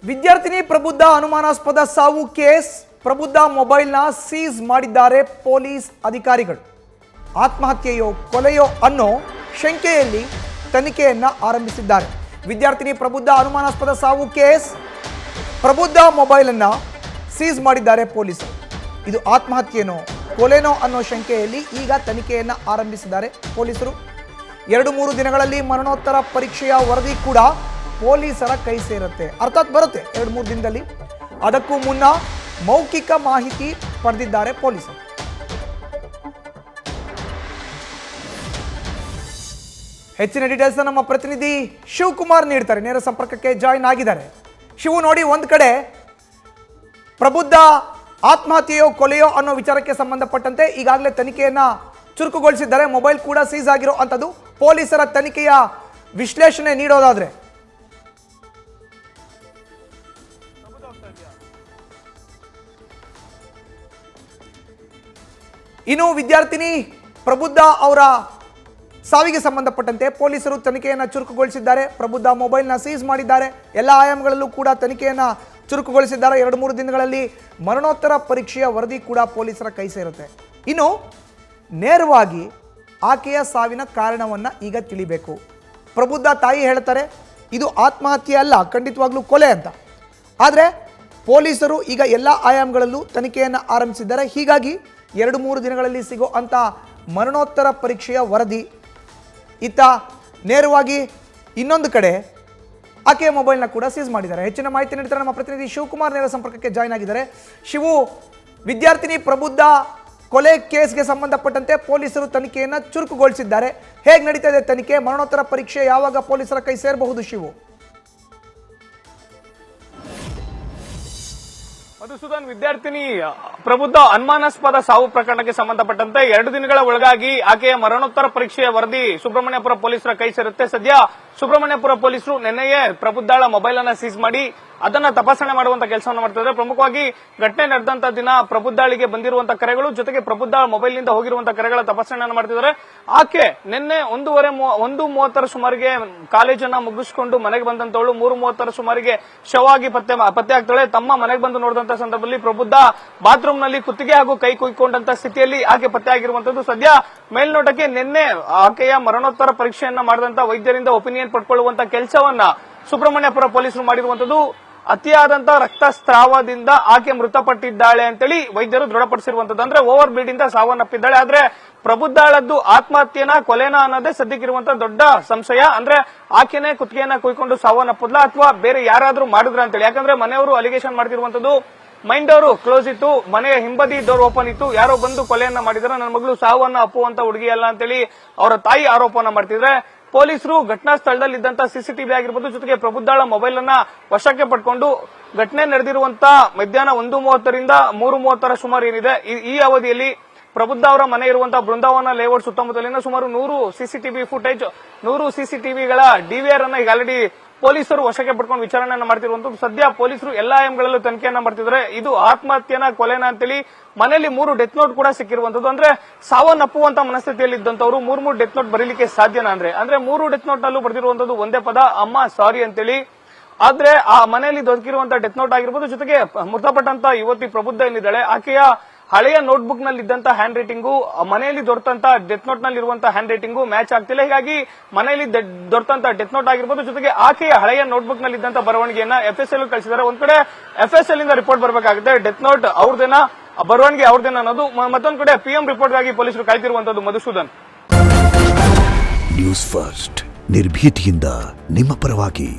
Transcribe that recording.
ವಿದ್ಯಾರ್ಥಿನಿ ಪ್ರಬುದ್ಧ ಅನುಮಾನಾಸ್ಪದ ಸಾವು ಕೇಸ್. ಪ್ರಬುದ್ಧ ಮೊಬೈಲ್ನ ಸೀಸ್ ಮಾಡಿದ್ದಾರೆ ಪೊಲೀಸ್ ಅಧಿಕಾರಿಗಳು. ಆತ್ಮಹತ್ಯೆಯೋ ಕೊಲೆಯೋ ಅನ್ನೋ ಶಂಕೆಯಲ್ಲಿ ತನಿಖೆಯನ್ನ ಆರಂಭಿಸಿದ್ದಾರೆ. ವಿದ್ಯಾರ್ಥಿನಿ ಪ್ರಬುದ್ಧ ಅನುಮಾನಾಸ್ಪದ ಸಾವು ಕೇಸ್. ಪ್ರಬುದ್ಧ ಮೊಬೈಲನ್ನು ಸೀಸ್ ಮಾಡಿದ್ದಾರೆ ಪೊಲೀಸರು. ಇದು ಆತ್ಮಹತ್ಯೆನೋ ಕೊಲೆನೋ ಅನ್ನೋ ಶಂಕೆಯಲ್ಲಿ ಈಗ ತನಿಖೆಯನ್ನು ಆರಂಭಿಸಿದ್ದಾರೆ ಪೊಲೀಸರು. 2-3 ದಿನಗಳಲ್ಲಿ ಮರಣೋತ್ತರ ಪರೀಕ್ಷೆಯ ವರದಿ ಕೂಡ ಪೊಲೀಸರ ಕೈ ಸೇರುತ್ತೆ, ಅರ್ಥಾತ್ ಬರುತ್ತೆ 2-3 ದಿನದಲ್ಲಿ. ಅದಕ್ಕೂ ಮುನ್ನ ಮೌಖಿಕ ಮಾಹಿತಿ ಪಡೆದಿದ್ದಾರೆ ಪೊಲೀಸರು. ಹೆಚ್ಚಿನ ಡೀಟೇಲ್ಸ್ ನಮ್ಮ ಪ್ರತಿನಿಧಿ ಶಿವಕುಮಾರ್ ನೀಡ್ತಾರೆ, ನೇರ ಸಂಪರ್ಕಕ್ಕೆ ಜಾಯಿನ್ ಆಗಿದ್ದಾರೆ. ಶಿವು, ನೋಡಿ, ಒಂದು ಕಡೆ ಪ್ರಬುದ್ಧ ಆತ್ಮಹತ್ಯೆಯೋ ಕೊಲೆಯೋ ಅನ್ನೋ ವಿಚಾರಕ್ಕೆ ಸಂಬಂಧಪಟ್ಟಂತೆ ಈಗಾಗಲೇ ತನಿಖೆಯನ್ನ ಚುರುಕುಗೊಳಿಸಿದ್ದಾರೆ. ಮೊಬೈಲ್ ಕೂಡ ಸೀಸ್ ಆಗಿರೋ ಅಂಥದ್ದು. ಪೊಲೀಸರ ತನಿಖೆಯ ವಿಶ್ಲೇಷಣೆ ನೀಡೋದಾದ್ರೆ ಇನ್ನು ವಿದ್ಯಾರ್ಥಿನಿ ಪ್ರಬುದ್ಧ ಅವರ ಸಾವಿಗೆ ಸಂಬಂಧಪಟ್ಟಂತೆ ಪೊಲೀಸರು ತನಿಖೆಯನ್ನು ಚುರುಕುಗೊಳಿಸಿದ್ದಾರೆ. ಪ್ರಬುದ್ಧ ಮೊಬೈಲ್ನ ಸೀಸ್ ಮಾಡಿದ್ದಾರೆ. ಎಲ್ಲ ಆಯಾಮಗಳಲ್ಲೂ ಕೂಡ ತನಿಖೆಯನ್ನು ಚುರುಕುಗೊಳಿಸಿದ್ದಾರೆ. 2-3 ದಿನಗಳಲ್ಲಿ ಮರಣೋತ್ತರ ಪರೀಕ್ಷೆಯ ವರದಿ ಕೂಡ ಪೊಲೀಸರ ಕೈ ಸೇರುತ್ತೆ. ಇನ್ನು ನೇರವಾಗಿ ಆಕೆಯ ಸಾವಿನ ಕಾರಣವನ್ನು ಈಗ ತಿಳಿಬೇಕು. ಪ್ರಬುದ್ಧ ತಾಯಿ ಹೇಳ್ತಾರೆ ಇದು ಆತ್ಮಹತ್ಯೆ ಅಲ್ಲ, ಖಂಡಿತವಾಗ್ಲೂ ಕೊಲೆ ಅಂತ. ಆದರೆ ಪೊಲೀಸರು ಈಗ ಎಲ್ಲ ಆಯಾಮಗಳಲ್ಲೂ ತನಿಖೆಯನ್ನು ಆರಂಭಿಸಿದ್ದಾರೆ. ಹೀಗಾಗಿ 2-3 ದಿನಗಳಲ್ಲಿ ಸಿಗೋ ಅಂಥ ಮರಣೋತ್ತರ ಪರೀಕ್ಷೆಯ ವರದಿ. ಇತ್ತ ನೇರವಾಗಿ ಇನ್ನೊಂದು ಕಡೆ ಆಕೆಯ ಮೊಬೈಲ್ನ ಕೂಡ ಸೀಸ್ ಮಾಡಿದ್ದಾರೆ. ಹೆಚ್ಚಿನ ಮಾಹಿತಿ ನೀಡ್ತಾರೆ ನಮ್ಮ ಪ್ರತಿನಿಧಿ ಶಿವಕುಮಾರ್, ನೇರ ಸಂಪರ್ಕಕ್ಕೆ ಜಾಯ್ನ್ ಆಗಿದ್ದಾರೆ. ಶಿವು, ವಿದ್ಯಾರ್ಥಿನಿ ಪ್ರಬುದ್ಧ ಕೊಲೆ ಕೇಸ್ಗೆ ಸಂಬಂಧಪಟ್ಟಂತೆ ಪೊಲೀಸರು ತನಿಖೆಯನ್ನು ಚುರುಕುಗೊಳಿಸಿದ್ದಾರೆ. ಹೇಗೆ ನಡೀತಾ ಇದೆ ತನಿಖೆ? ಮರಣೋತ್ತರ ಪರೀಕ್ಷೆ ಯಾವಾಗ ಪೊಲೀಸರ ಕೈ ಸೇರಬಹುದು ಶಿವು? ಮಧುಸೂದನ್, ವಿದ್ಯಾರ್ಥಿನಿ ಪ್ರಬುದ್ಧ ಅನುಮಾನಾಸ್ಪದ ಸಾವು ಪ್ರಕರಣಕ್ಕೆ ಸಂಬಂಧಪಟ್ಟಂತೆ 2 ದಿನಗಳ ಒಳಗಾಗಿ ಆಕೆಯ ಮರಣೋತ್ತರ ಪರೀಕ್ಷೆಯ ವರದಿ ಸುಬ್ರಹ್ಮಣ್ಯಪುರ ಪೊಲೀಸರ ಕೈ ಸೇರುತ್ತೆ. ಸದ್ಯ ಸುಬ್ರಹ್ಮಣ್ಯಪುರ ಪೊಲೀಸರು ನಿನ್ನೆಯೇ ಪ್ರಬುದ್ಧಳ ಮೊಬೈಲ್ ಅನ್ನ ಸೀಸ್ ಮಾಡಿ ಅದನ್ನ ತಪಾಸಣೆ ಮಾಡುವಂತ ಕೆಲಸವನ್ನು ಮಾಡ್ತಿದ್ದಾರೆ. ಪ್ರಮುಖವಾಗಿ ಘಟನೆ ನಡೆದಂತ ದಿನ ಪ್ರಬುದ್ಧಳಿಗೆ ಬಂದಿರುವಂತಹ ಕರೆಗಳು, ಜೊತೆಗೆ ಪ್ರಬುದ್ಧ ಮೊಬೈಲ್ ನಿಂದ ಹೋಗಿರುವಂತಹ ಕರೆಗಳ ತಪಾಸಣೆಯನ್ನು ಮಾಡ್ತಿದ್ದಾರೆ. ಆಕೆ ನಿನ್ನೆ 1:30 ಸುಮಾರಿಗೆ ಕಾಲೇಜನ್ನ ಮುಗಿಸಿಕೊಂಡು ಮನೆಗೆ ಬಂದಂತವಳು 3:30 ಸುಮಾರಿಗೆ ಶವವಾಗಿ ಪತ್ತೆ ಆಗ್ತಾಳೆ. ತಮ್ಮ ಮನೆಗೆ ಬಂದು ನೋಡಿದಂತ ಸಂದರ್ಭದಲ್ಲಿ ಪ್ರಬುದ್ಧ ಬಾತ್ರೂಮ್ ನಲ್ಲಿ ಕುತ್ತಿಗೆ ಹಾಗೂ ಕೈ ಕುಯ್ಕೊಂಡಂತ ಸ್ಥಿತಿಯಲ್ಲಿ ಆಕೆ ಪತ್ತೆ ಆಗಿರುವಂತದ್ದು. ಸದ್ಯ ಮೇಲ್ನೋಟಕ್ಕೆ ನಿನ್ನೆ ಆಕೆಯ ಮರಣೋತ್ತರ ಪರೀಕ್ಷೆಯನ್ನ ಮಾಡಿದಂತ ವೈದ್ಯರಿಂದ ಒಪಿನಿಯನ್ ಪಡ್ಕೊಳ್ಳುವಂತ ಕೆಲಸವನ್ನ ಸುಬ್ರಹ್ಮಣ್ಯಪುರ ಪೊಲೀಸರು ಮಾಡಿರುವಂತದ್ದು. ಅತಿಯಾದಂತಹ ರಕ್ತಸ್ರಾವದಿಂದ ಆಕೆ ಮೃತಪಟ್ಟಿದ್ದಾಳೆ ಅಂತೇಳಿ ವೈದ್ಯರು ದೃಢಪಡಿಸಿರುವಂತದ್ದು. ಅಂದ್ರೆ ಓವರ್ ಬ್ಲೀಡ್ ಇಂದ ಸಾವನ್ನಪ್ಪಿದ್ದಾಳೆ. ಆದ್ರೆ ಪ್ರಬುದ್ಧಳದ್ದು ಆತ್ಮಹತ್ಯೆನ ಕೊಲೆನ ಅನ್ನೋದೇ ಸದ್ಯಕ್ಕಿರುವಂತಹ ದೊಡ್ಡ ಸಂಶಯ. ಅಂದ್ರೆ ಆಕೆನೇ ಕುತ್ತಿಗೆಯನ್ನ ಕುಯ್ಕೊಂಡು ಸಾವನ್ನಪ್ಪದ್ಲ ಅಥವಾ ಬೇರೆ ಯಾರಾದ್ರೂ ಮಾಡಿದ್ರ ಅಂತೇಳಿ. ಯಾಕಂದ್ರೆ ಮನೆಯವರು ಅಲಿಗೇಷನ್ ಮಾಡ್ತಿರುವಂತದ್ದು ಮೈನ್ ಡೋರ್ ಕ್ಲೋಸ್ ಇತ್ತು, ಮನೆಯ ಹಿಂಬದಿ ಡೋರ್ ಓಪನ್ ಇತ್ತು, ಯಾರೋ ಬಂದು ಕೊಲೆಯನ್ನ ಮಾಡಿದ್ರೆ ನನ್ನ ಮಗಳು ಸಾವನ್ನ ಅಪ್ಪುವಂತ ಹುಡುಗಿ ಅಲ್ಲ ಅಂತೇಳಿ ಅವರ ತಾಯಿ ಆರೋಪವನ್ನ ಮಾಡ್ತಿದ್ರೆ, ಪೊಲೀಸರು ಘಟನಾ ಸ್ಥಳದಲ್ಲಿ ಇದ್ದಂತ ಸಿಸಿಟಿವಿ ಆಗಿರ್ಬೋದು, ಜೊತೆಗೆ ಪ್ರಬುದ್ಧಳ ಮೊಬೈಲ್ ಅನ್ನ ವಶಕ್ಕೆ ಪಡ್ಕೊಂಡು ಘಟನೆ ನಡೆದಿರುವಂತ ಮಧ್ಯಾಹ್ನ 1:30ರಿಂದ 3:30 ಸುಮಾರು ಏನಿದೆ ಈ ಅವಧಿಯಲ್ಲಿ ಪ್ರಬುದ್ಧ ಅವರ ಮನೆ ಇರುವಂತಹ ಬೃಂದಾವನ ಲೇಔಟ್ ಸುತ್ತಮುತ್ತಲಿನ ಸುಮಾರು 100 ಸಿಸಿಟಿವಿ ಫುಟೇಜ್, 100 ಸಿಸಿಟಿವಿಗಳ ಡಿವಿಆರ್ ಅನ್ನ ಈಗ ಆಲ್ರೆಡಿ ಪೊಲೀಸರು ವಶಕ್ಕೆ ಪಡ್ಕೊಂಡು ವಿಚಾರಣೆಯನ್ನ ಮಾಡ್ತಿರುವಂತದ್ದು. ಸದ್ಯ ಪೊಲೀಸರು ಎಲ್ಲಾ ಆಯಾಮಗಳಲ್ಲೂ ತನಿಖೆಯನ್ನ ಮಾಡ್ತಿದ್ದಾರೆ. ಇದು ಆತ್ಮಹತ್ಯೆನ ಕೊಲೆನ ಅಂತೇಳಿ ಮನೆಯಲ್ಲಿ 3 ಡೆತ್ ನೋಟ್ ಕೂಡ ಸಿಕ್ಕಿರುವಂತದ್ದು. ಅಂದ್ರೆ ಸಾವನ್ನಪ್ಪುವಂತ ಮನಸ್ಥಿತಿಯಲ್ಲಿ ಇದ್ದಂತವ್ರು 3 ಡೆತ್ ನೋಟ್ ಬರೀಲಿಕ್ಕೆ ಸಾಧ್ಯನಾ? ಅಂದ್ರೆ 3 ಡೆತ್ ನೋಟ್ ನಲ್ಲೂ ಬರೆದಿರುವಂತದ್ದು ಒಂದೇ ಪದ, ಅಮ್ಮ ಸಾರಿ ಅಂತೇಳಿ. ಆದ್ರೆ ಆ ಮನೆಯಲ್ಲಿ ದೊರಕಿರುವಂತ ಡೆತ್ ನೋಟ್ ಆಗಿರ್ಬೋದು, ಜೊತೆಗೆ ಮೃತಪಟ್ಟಂತ ಯುವತಿ ಪ್ರಬುದ್ಧ ಏನಿದ್ದಾಳೆ ಆಕೆಯ ಹಳೆಯ ನೋಟ್ಬುಕ್ ನಲ್ಲಿ ಇದ್ದಂತ ಹ್ಯಾಂಡ್ ರೈಟಿಂಗು ಮನೆಯಲ್ಲಿ ದೊರೆತಂತ ಡೆತ್ ನೋಟ್ ನಲ್ಲಿ ಇರುವಂತಹ ಹ್ಯಾಂಡ್ ರೈಟಿಂಗು ಮ್ಯಾಚ್ ಆಗ್ತಿಲ್ಲ. ಹೀಗಾಗಿ ಮನೆಯಲ್ಲಿ ದೊರೆತಂತ ಡೆತ್ ನೋಟ್ ಆಗಿರ್ಬೋದು, ಜೊತೆಗೆ ಆಕೆಯ ಹಳೆಯ ನೋಟ್ಬುಕ್ ನಲ್ಲಿ ಇದ್ದಂತ ಬರವಣಿಗೆಯನ್ನ FSL ಕಳಿಸಿದ್ದಾರೆ. ಒಂದ್ ಕಡೆ FSL ಇಂದ ರಿಪೋರ್ಟ್ ಬರಬೇಕಾಗುತ್ತೆ, ಡೆತ್ ನೋಟ್ ಅವ್ರದೇನಾ ಬರವಣಿಗೆ ಅವ್ರದೇನಾ ಅನ್ನೋದು. ಮತ್ತೊಂದ್ ಕಡೆ PM ರಿಪೋರ್ಟ್ಗಾಗಿ ಪೊಲೀಸರು ಕಾಯ್ತಿರುವಂತದ್ದು. ಮಧುಸೂದನ್, ನ್ಯೂಸ್ ಫಸ್ಟ್ ನಿರ್ಭೀತಿಯಿಂದ ನಿಮ್ಮ ಪರವಾಗಿ.